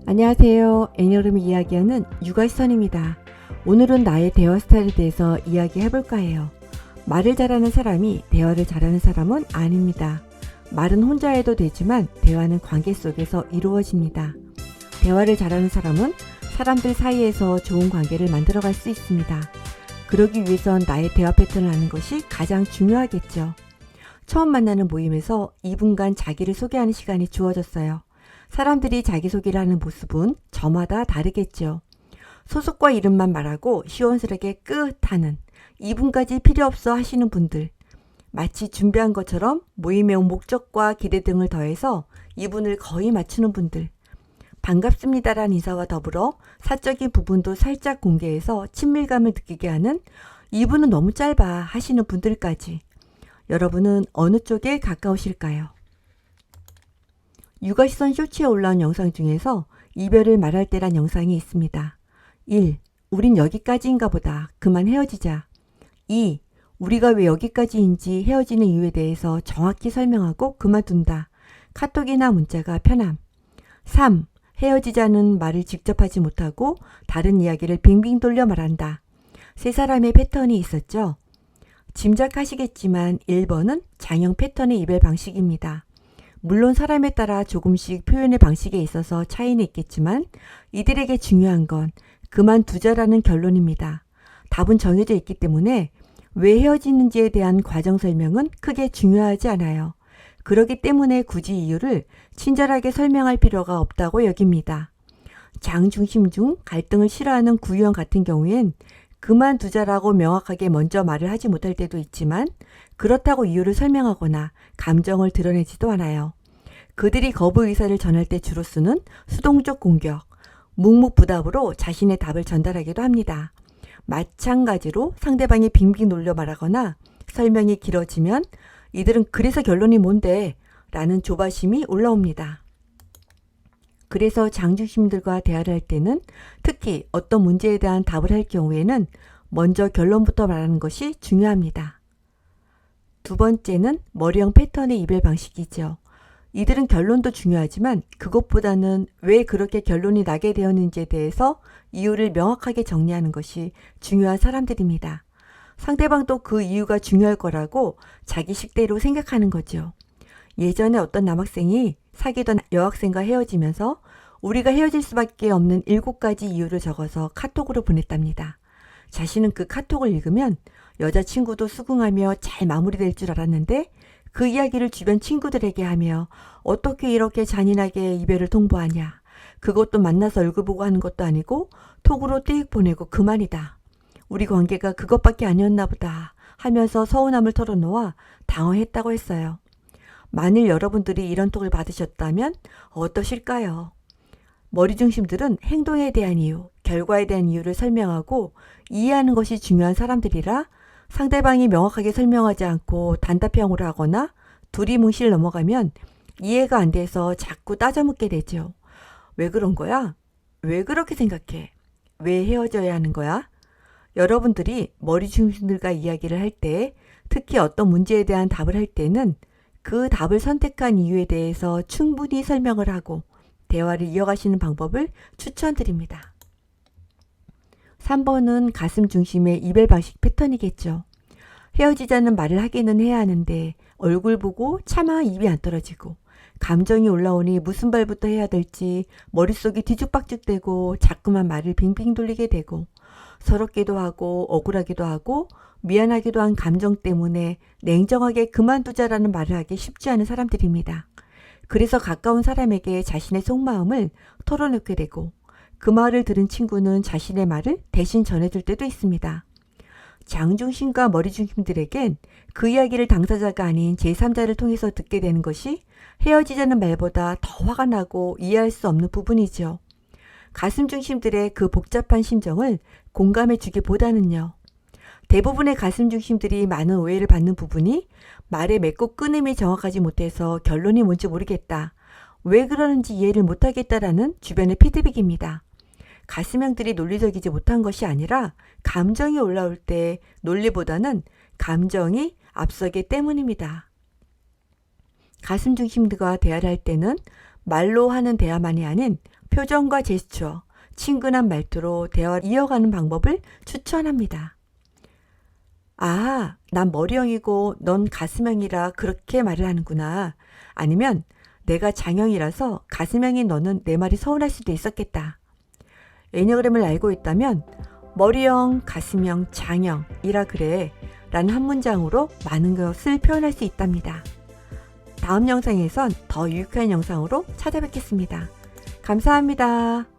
안녕하세요. 애니어름이 이야기하는 육아시선입니다. 오늘은 나의 대화 스타일에 대해서 이야기해볼까 해요. 말을 잘하는 사람이 대화를 잘하는 사람은 아닙니다. 말은 혼자 해도 되지만 대화는 관계 속에서 이루어집니다. 대화를 잘하는 사람은 사람들 사이에서 좋은 관계를 만들어갈 수 있습니다. 그러기 위해선 나의 대화 패턴을 아는 것이 가장 중요하겠죠. 처음 만나는 모임에서 2분간 자기를 소개하는 시간이 주어졌어요. 사람들이 자기소개를 하는 모습은 저마다 다르겠죠. 소속과 이름만 말하고 시원스럽게 끝 하는 2분까지 필요 없어 하시는 분들, 마치 준비한 것처럼 모임에 온 목적과 기대 등을 더해서 2분을 거의 맞추는 분들, 반갑습니다란 인사와 더불어 사적인 부분도 살짝 공개해서 친밀감을 느끼게 하는 2분은 너무 짧아 하시는 분들까지. 여러분은 어느 쪽에 가까우실까요? 육아시선 쇼츠에 올라온 영상 중에서 이별을 말할 때란 영상이 있습니다. 1. 우린 여기까지인가 보다. 그만 헤어지자. 2. 우리가 왜 여기까지인지 헤어지는 이유에 대해서 정확히 설명하고 그만둔다. 카톡이나 문자가 편함. 3. 헤어지자는 말을 직접 하지 못하고 다른 이야기를 빙빙 돌려 말한다. 세 사람의 패턴이 있었죠. 짐작하시겠지만 1번은 장형 패턴의 이별 방식입니다. 물론 사람에 따라 조금씩 표현의 방식에 있어서 차이는 있겠지만 이들에게 중요한 건 그만두자라는 결론입니다. 답은 정해져 있기 때문에 왜 헤어지는지에 대한 과정 설명은 크게 중요하지 않아요. 그렇기 때문에 굳이 이유를 친절하게 설명할 필요가 없다고 여깁니다. 장중심 중 갈등을 싫어하는 구유형 같은 경우엔 그만두자라고 명확하게 먼저 말을 하지 못할 때도 있지만 그렇다고 이유를 설명하거나 감정을 드러내지도 않아요. 그들이 거부 의사를 전할 때 주로 쓰는 수동적 공격, 묵묵부답으로 자신의 답을 전달하기도 합니다. 마찬가지로 상대방이 빙빙 놀려 말하거나 설명이 길어지면 이들은 그래서 결론이 뭔데? 라는 조바심이 올라옵니다. 그래서 장중심들과 대화를 할 때는 특히 어떤 문제에 대한 답을 할 경우에는 먼저 결론부터 말하는 것이 중요합니다. 두 번째는 머리형 패턴의 이별 방식이죠. 이들은 결론도 중요하지만 그것보다는 왜 그렇게 결론이 나게 되었는지에 대해서 이유를 명확하게 정리하는 것이 중요한 사람들입니다. 상대방도 그 이유가 중요할 거라고 자기 식대로 생각하는 거죠. 예전에 어떤 남학생이 사귀던 여학생과 헤어지면서 우리가 헤어질 수밖에 없는 7가지 이유를 적어서 카톡으로 보냈답니다. 자신은 그 카톡을 읽으면 여자친구도 수긍하며 잘 마무리될 줄 알았는데 그 이야기를 주변 친구들에게 하며 어떻게 이렇게 잔인하게 이별을 통보하냐. 그것도 만나서 얼굴 보고 하는 것도 아니고 톡으로 띡 보내고 그만이다. 우리 관계가 그것밖에 아니었나 보다 하면서 서운함을 털어놓아 당황했다고 했어요. 만일 여러분들이 이런 톡을 받으셨다면 어떠실까요? 머리중심들은 행동에 대한 이유, 결과에 대한 이유를 설명하고 이해하는 것이 중요한 사람들이라 상대방이 명확하게 설명하지 않고 단답형으로 하거나 두리뭉실 넘어가면 이해가 안 돼서 자꾸 따져묻게 되죠. 왜 그런 거야? 왜 그렇게 생각해? 왜 헤어져야 하는 거야? 여러분들이 머리중심들과 이야기를 할 때, 특히 어떤 문제에 대한 답을 할 때는 그 답을 선택한 이유에 대해서 충분히 설명을 하고 대화를 이어가시는 방법을 추천드립니다. 3번은 가슴 중심의 이별 방식 패턴이겠죠. 헤어지자는 말을 하기는 해야 하는데 얼굴 보고 차마 입이 안 떨어지고 감정이 올라오니 무슨 말부터 해야 될지 머릿속이 뒤죽박죽되고 자꾸만 말을 빙빙 돌리게 되고 서럽기도 하고 억울하기도 하고 미안하기도 한 감정 때문에 냉정하게 그만두자라는 말을 하기 쉽지 않은 사람들입니다. 그래서 가까운 사람에게 자신의 속마음을 털어놓게 되고 그 말을 들은 친구는 자신의 말을 대신 전해줄 때도 있습니다. 장중심과 머리중심들에겐 그 이야기를 당사자가 아닌 제3자를 통해서 듣게 되는 것이 헤어지자는 말보다 더 화가 나고 이해할 수 없는 부분이죠. 가슴중심들의 그 복잡한 심정을 공감해 주기보다는요. 대부분의 가슴중심들이 많은 오해를 받는 부분이 말의 맺고 끊음이 정확하지 못해서 결론이 뭔지 모르겠다. 왜 그러는지 이해를 못하겠다라는 주변의 피드백입니다. 가슴형들이 논리적이지 못한 것이 아니라 감정이 올라올 때 논리보다는 감정이 앞서기 때문입니다. 가슴중심들과 대화를 할 때는 말로 하는 대화만이 아닌 표정과 제스처, 친근한 말투로 대화를 이어가는 방법을 추천합니다. 아, 난 머리형이고 넌 가슴형이라 그렇게 말을 하는구나. 아니면 내가 장형이라서 가슴형인 너는 내 말이 서운할 수도 있었겠다. 애니어그램을 알고 있다면 머리형, 가슴형, 장형이라 그래 라는 한 문장으로 많은 것을 표현할 수 있답니다. 다음 영상에선 더 유익한 영상으로 찾아뵙겠습니다. 감사합니다.